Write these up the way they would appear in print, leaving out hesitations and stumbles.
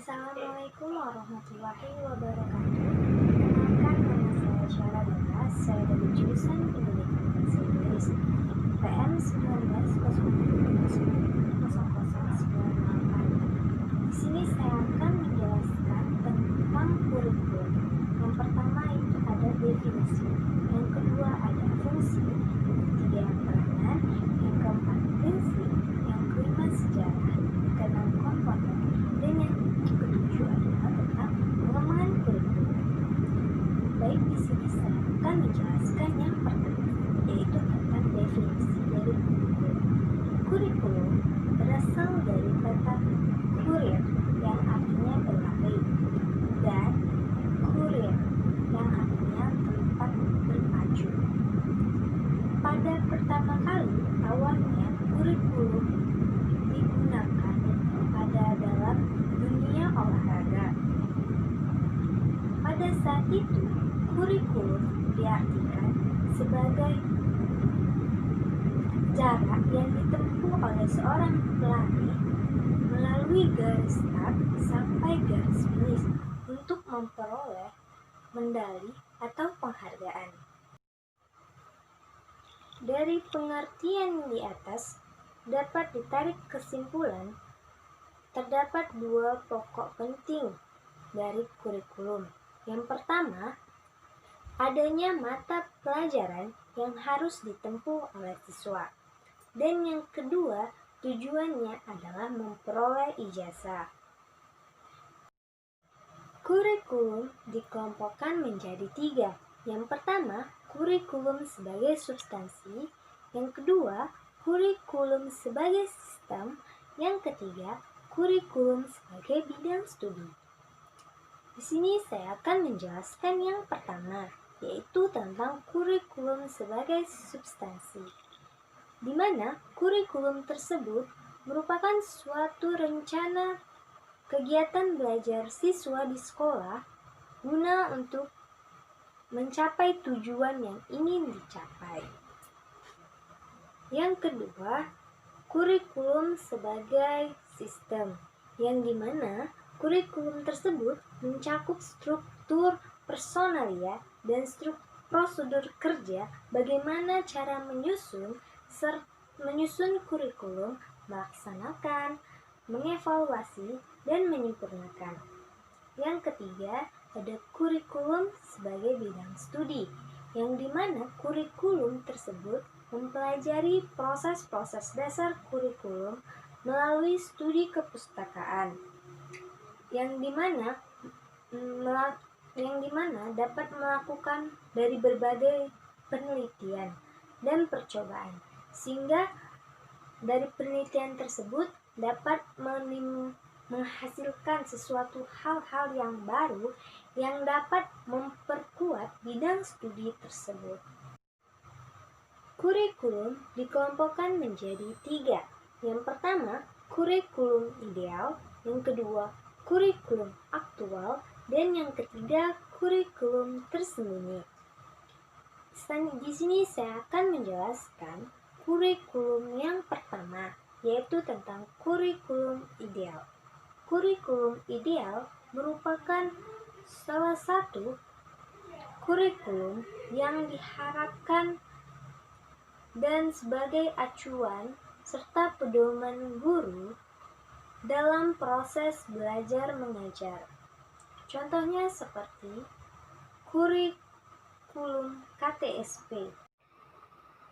Assalamualaikum warahmatullahi wabarakatuh. Perkenalkan, nama saya Syara Dara. Saya dari jurusan Pendidikan Bahasa Inggris PM 19000098. Di sini saya akan menjelaskan tentang kurikulum. Yang pertama itu ada definisi, yang kedua ada fungsi, yang ketiga peranan, yang keempat prinsip, yang kelima sejarah, keenam komponen, dan yang ketujuh adalah tentang pengembangan kurikulum. Baik, di sini saya akan menjelaskan yang pertama, yaitu tentang definisi dari kurikulum. Kurikulum berasal dari kata kurir yang artinya berlari dan kurir yang artinya tempat berpacu. Pada pertama kali, awalnya kurikulum digunakan dalam dunia olahraga. Pada saat itu, kurikulum diartikan sebagai jarak yang ditempuh oleh seorang pelari melalui garis start sampai garis finish untuk memperoleh medali atau penghargaan. Dari pengertian di atas dapat ditarik kesimpulan terdapat dua pokok penting dari kurikulum. Yang pertama, adanya mata pelajaran yang harus ditempuh oleh siswa. Dan yang kedua, tujuannya adalah memperoleh ijazah. Kurikulum dikelompokkan menjadi tiga. Yang pertama, kurikulum sebagai substansi. Yang kedua, kurikulum sebagai sistem. Yang ketiga, kurikulum sebagai bidang studi. Di sini saya akan menjelaskan yang pertama, yaitu tentang kurikulum sebagai substansi, di mana kurikulum tersebut merupakan suatu rencana kegiatan belajar siswa di sekolah guna untuk mencapai tujuan yang ingin dicapai. Yang kedua, kurikulum sebagai sistem, yang dimana kurikulum tersebut mencakup struktur personalia dan prosedur kerja, bagaimana cara menyusun kurikulum, melaksanakan, mengevaluasi, dan menyempurnakan. Yang ketiga, ada kurikulum sebagai bidang studi, yang dimana kurikulum tersebut mempelajari proses-proses dasar kurikulum melalui studi kepustakaan, yang dimana dapat melakukan dari berbagai penelitian dan percobaan, sehingga dari penelitian tersebut dapat menghasilkan sesuatu hal-hal yang baru yang dapat memperkuat bidang studi tersebut. Kurikulum dikelompokkan menjadi tiga. Yang pertama, kurikulum ideal. Yang kedua, kurikulum aktual. Dan yang ketiga, kurikulum tersembunyi. Di sini saya akan menjelaskan kurikulum yang pertama, yaitu tentang kurikulum ideal. Kurikulum ideal merupakan salah satu kurikulum yang diharapkan dan sebagai acuan serta pedoman guru dalam proses belajar mengajar. Contohnya seperti kurikulum KTSP.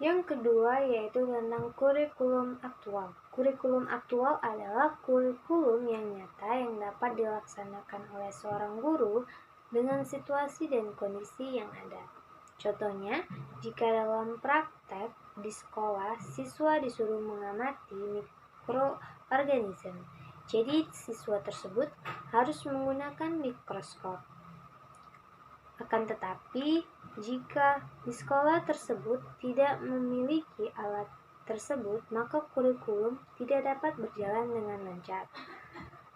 Yang kedua yaitu tentang kurikulum aktual. Kurikulum aktual adalah kurikulum yang nyata yang dapat dilaksanakan oleh seorang guru dengan situasi dan kondisi yang ada. Contohnya, jika dalam praktek di sekolah, siswa disuruh mengamati mikroorganisme. Jadi, siswa tersebut harus menggunakan mikroskop. Akan tetapi, jika di sekolah tersebut tidak memiliki alat tersebut, maka kurikulum tidak dapat berjalan dengan lancar.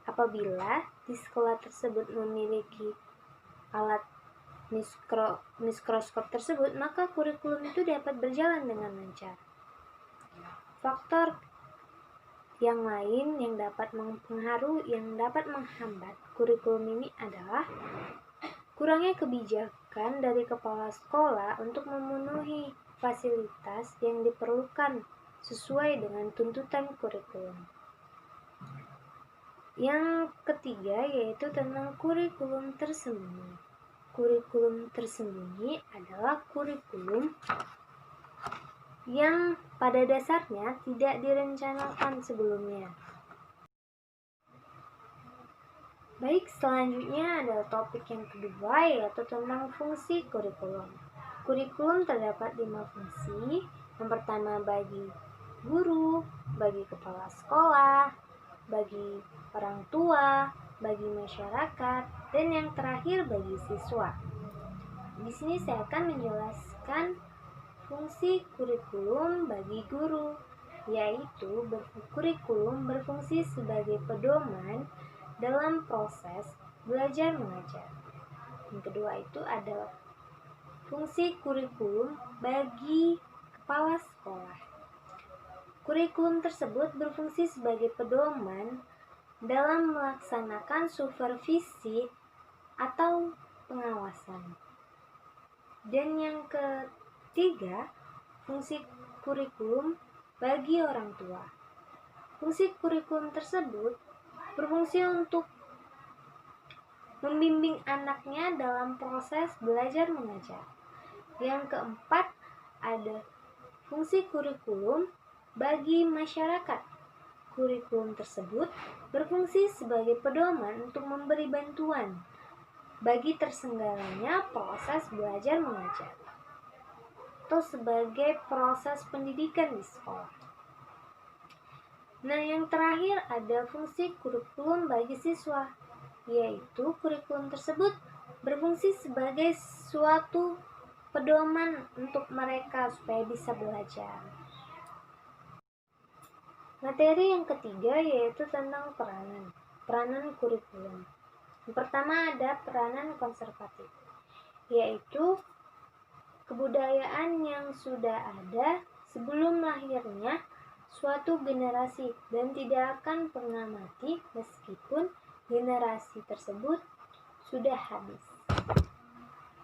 Apabila di sekolah tersebut memiliki alat mikroskop tersebut, maka kurikulum itu dapat berjalan dengan lancar. Faktor Yang lain yang dapat mempengaruhi, yang dapat menghambat kurikulum ini adalah kurangnya kebijakan dari kepala sekolah untuk memenuhi fasilitas yang diperlukan sesuai dengan tuntutan kurikulum. Yang ketiga yaitu tentang kurikulum tersembunyi. Kurikulum tersembunyi adalah kurikulum yang pada dasarnya tidak direncanakan sebelumnya. Baik, selanjutnya adalah topik yang kedua yaitu tentang fungsi kurikulum. Kurikulum terdapat 5 fungsi. Yang pertama bagi guru, bagi kepala sekolah, bagi orang tua, bagi masyarakat, dan yang terakhir bagi siswa. Di sini saya akan menjelaskan fungsi kurikulum bagi guru, yaitu kurikulum berfungsi sebagai pedoman dalam proses belajar mengajar. Yang kedua itu adalah fungsi kurikulum bagi kepala sekolah. Kurikulum tersebut berfungsi sebagai pedoman dalam melaksanakan supervisi atau pengawasan. Dan yang ketiga, fungsi kurikulum bagi orang tua. Fungsi kurikulum tersebut berfungsi untuk membimbing anaknya dalam proses belajar mengajar. Yang keempat, ada fungsi kurikulum bagi masyarakat. Kurikulum tersebut berfungsi sebagai pedoman untuk memberi bantuan bagi terselenggaranya proses belajar mengajar atau sebagai proses pendidikan di sekolah. Nah, yang terakhir ada fungsi kurikulum bagi siswa, yaitu kurikulum tersebut berfungsi sebagai suatu pedoman untuk mereka supaya bisa belajar. Materi yang ketiga yaitu tentang peranan kurikulum. Yang pertama ada peranan konservatif, yaitu kebudayaan yang sudah ada sebelum lahirnya suatu generasi dan tidak akan pernah mati meskipun generasi tersebut sudah habis.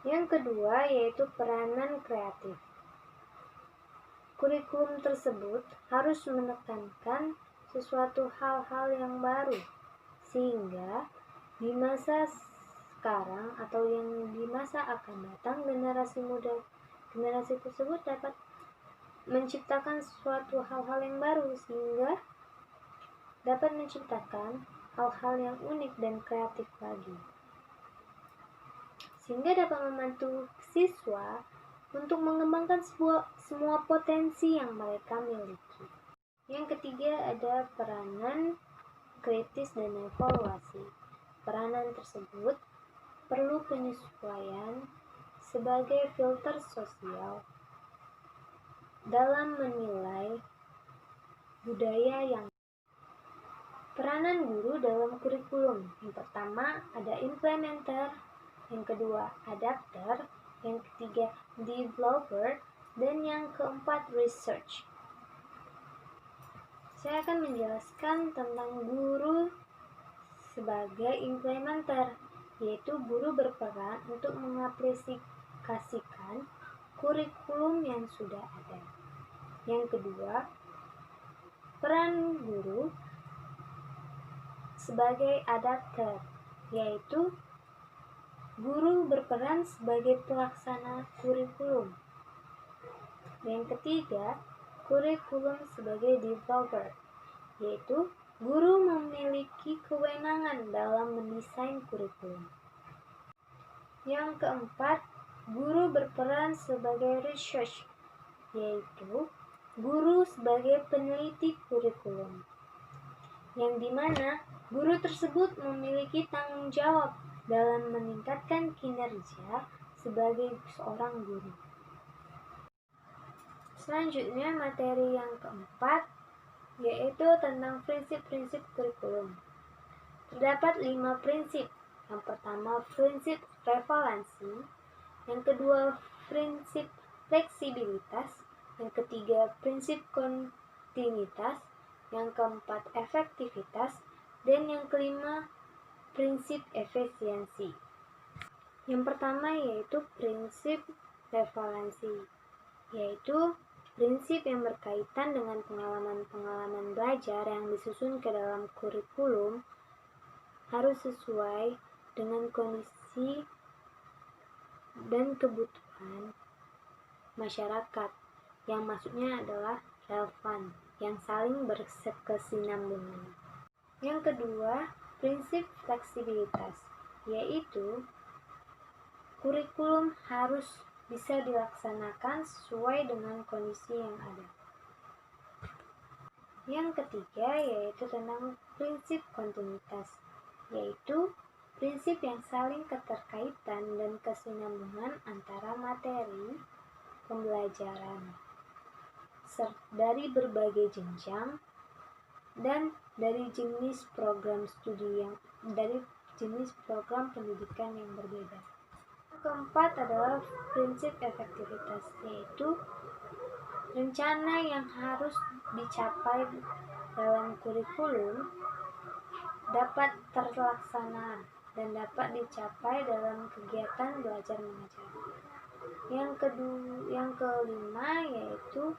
Yang kedua yaitu peranan kreatif. Kurikulum tersebut harus menekankan sesuatu hal-hal yang baru sehingga di masa sekarang atau yang di masa akan datang generasi tersebut dapat menciptakan suatu hal-hal yang baru sehingga dapat menciptakan hal-hal yang unik dan kreatif lagi, sehingga dapat membantu siswa untuk mengembangkan semua potensi yang mereka miliki. Yang ketiga ada peranan kritis dan evaluasi. Peranan tersebut perlu penyesuaian sebagai filter sosial dalam menilai budaya yang. Peranan guru dalam kurikulum. Yang pertama ada implementer, yang kedua adapter, yang ketiga developer, dan yang keempat research. Saya akan menjelaskan tentang guru sebagai implementer, yaitu guru berperan untuk mengaplikasikan kurikulum yang sudah ada. Yang kedua, peran guru sebagai adapter, yaitu guru berperan sebagai pelaksana kurikulum. Yang ketiga, kurikulum sebagai developer, yaitu guru memiliki kewenangan dalam mendesain kurikulum. Yang keempat, guru berperan sebagai research, yaitu guru sebagai peneliti kurikulum, yang dimana guru tersebut memiliki tanggung jawab dalam meningkatkan kinerja sebagai seorang guru. Selanjutnya materi yang keempat yaitu tentang prinsip-prinsip kurikulum. Terdapat 5 prinsip. Yang pertama prinsip prevalensi, yang kedua prinsip fleksibilitas, yang ketiga prinsip kontinuitas, yang keempat efektivitas, dan yang kelima prinsip efisiensi. Yang pertama yaitu prinsip revalensi, yaitu prinsip yang berkaitan dengan pengalaman-pengalaman belajar yang disusun ke dalam kurikulum harus sesuai dengan kondisi dan kebutuhan masyarakat, yang maksudnya adalah relevan, yang saling berkesinambungan. Yang kedua, prinsip fleksibilitas, yaitu kurikulum harus bisa dilaksanakan sesuai dengan kondisi yang ada. Yang ketiga yaitu tentang prinsip kontinuitas, yaitu prinsip yang saling keterkaitan dan kesinambungan antara materi pembelajaran dari berbagai jenjang dan dari jenis program pendidikan yang berbeda. Keempat adalah prinsip efektivitas, yaitu rencana yang harus dicapai dalam kurikulum dapat terlaksana dan dapat dicapai dalam kegiatan belajar mengajar. Yang kelima yaitu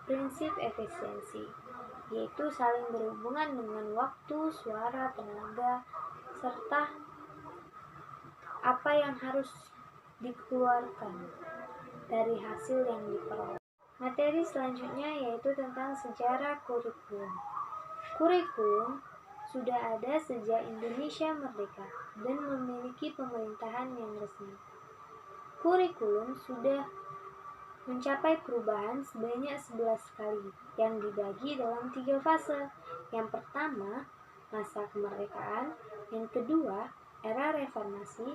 prinsip efisiensi, yaitu saling berhubungan dengan waktu, suara, tenaga, serta apa yang harus dikeluarkan dari hasil yang diperoleh. Materi selanjutnya yaitu tentang sejarah kurikulum. Kurikulum sudah ada sejak Indonesia merdeka dan memiliki pemerintahan yang resmi. Kurikulum sudah mencapai perubahan sebanyak 11 kali yang dibagi dalam 3 fase. Yang pertama, masa kemerdekaan, yang kedua, era reformasi,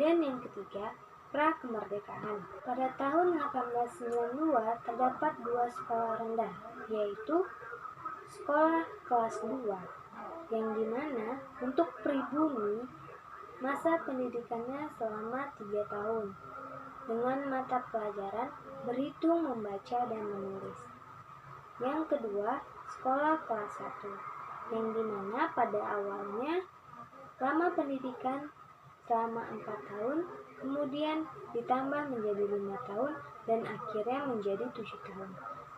dan yang ketiga, pra-kemerdekaan. Pada tahun 1892 terdapat 2 sekolah rendah, yaitu sekolah kelas 2, yang dimana untuk pribumi masa pendidikannya selama 3 tahun dengan mata pelajaran berhitung, membaca, dan menulis. Yang kedua, sekolah kelas 1, yang dimana pada awalnya lama pendidikan selama 4 tahun, kemudian ditambah menjadi 5 tahun, dan akhirnya menjadi 7 tahun.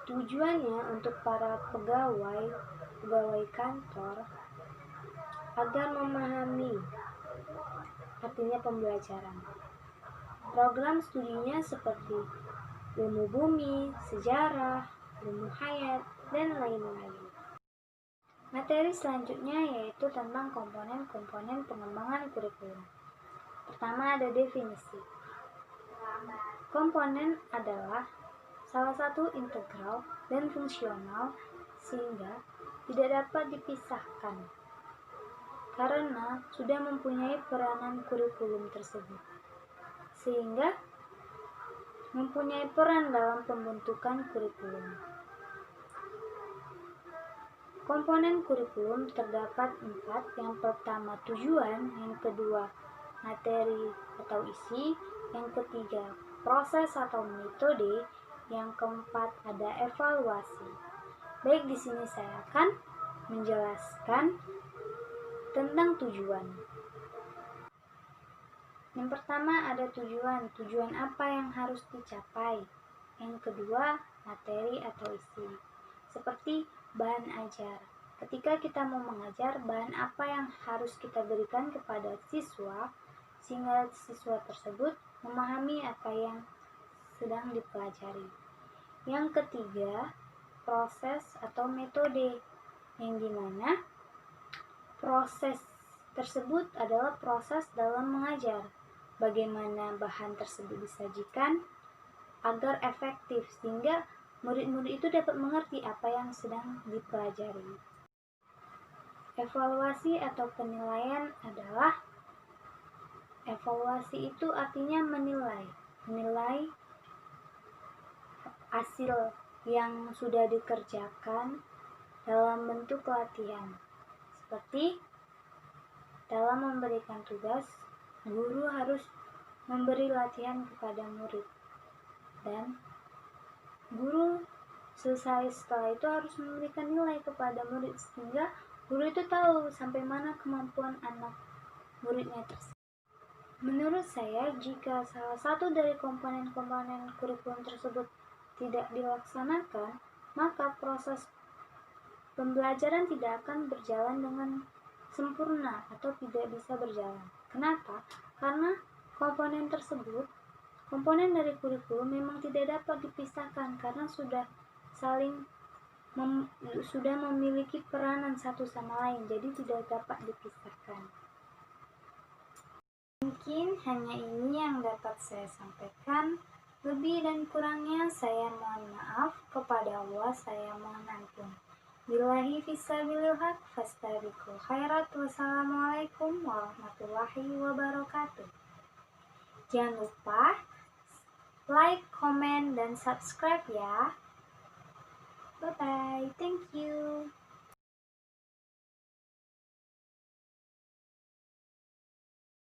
Tujuannya untuk para pegawai kantor agar memahami artinya pembelajaran. Program studinya seperti ilmu bumi, sejarah, ilmu hayat, dan lain-lain. Materi selanjutnya yaitu tentang komponen-komponen pengembangan kurikulum. Pertama ada definisi. Komponen adalah salah satu integral dan fungsional sehingga tidak dapat dipisahkan karena sudah mempunyai peranan kurikulum tersebut, sehingga mempunyai peran dalam pembentukan kurikulum. Komponen kurikulum terdapat 4, yang pertama tujuan, yang kedua materi atau isi, yang ketiga proses atau metode, yang keempat ada evaluasi. Baik, di sini saya akan menjelaskan tentang tujuan. Yang pertama ada tujuan apa yang harus dicapai. Yang kedua materi atau isi, seperti bahan ajar. Ketika kita mau mengajar, bahan apa yang harus kita berikan kepada siswa sehingga siswa tersebut memahami apa yang sedang dipelajari. Yang ketiga, proses atau metode, yang dimana proses tersebut adalah proses dalam mengajar. Bagaimana bahan tersebut disajikan agar efektif sehingga murid-murid itu dapat mengerti apa yang sedang dipelajari. Evaluasi atau penilaian adalah evaluasi itu artinya menilai hasil yang sudah dikerjakan dalam bentuk latihan. Seperti dalam memberikan tugas, guru harus memberi latihan kepada murid dan guru Selesai setelah itu harus memberikan nilai kepada murid sehingga guru itu tahu sampai mana kemampuan anak muridnya tersebut. Menurut saya, jika salah satu dari komponen-komponen kurikulum tersebut tidak dilaksanakan, maka proses pembelajaran tidak akan berjalan dengan sempurna atau tidak bisa berjalan. Kenapa? Karena komponen dari kurikulum memang tidak dapat dipisahkan karena sudah memiliki peranan satu sama lain, jadi tidak dapat dipisahkan. Mungkin hanya ini yang dapat saya sampaikan. Lebih dan kurangnya saya mohon maaf. Kepada Allah saya mohon ampun. Billahi fisabilil haq fastabiqul khairat. Wassalamualaikum warahmatullahi wabarakatuh. Jangan lupa like, comment, dan subscribe ya. Bye-bye. Thank you.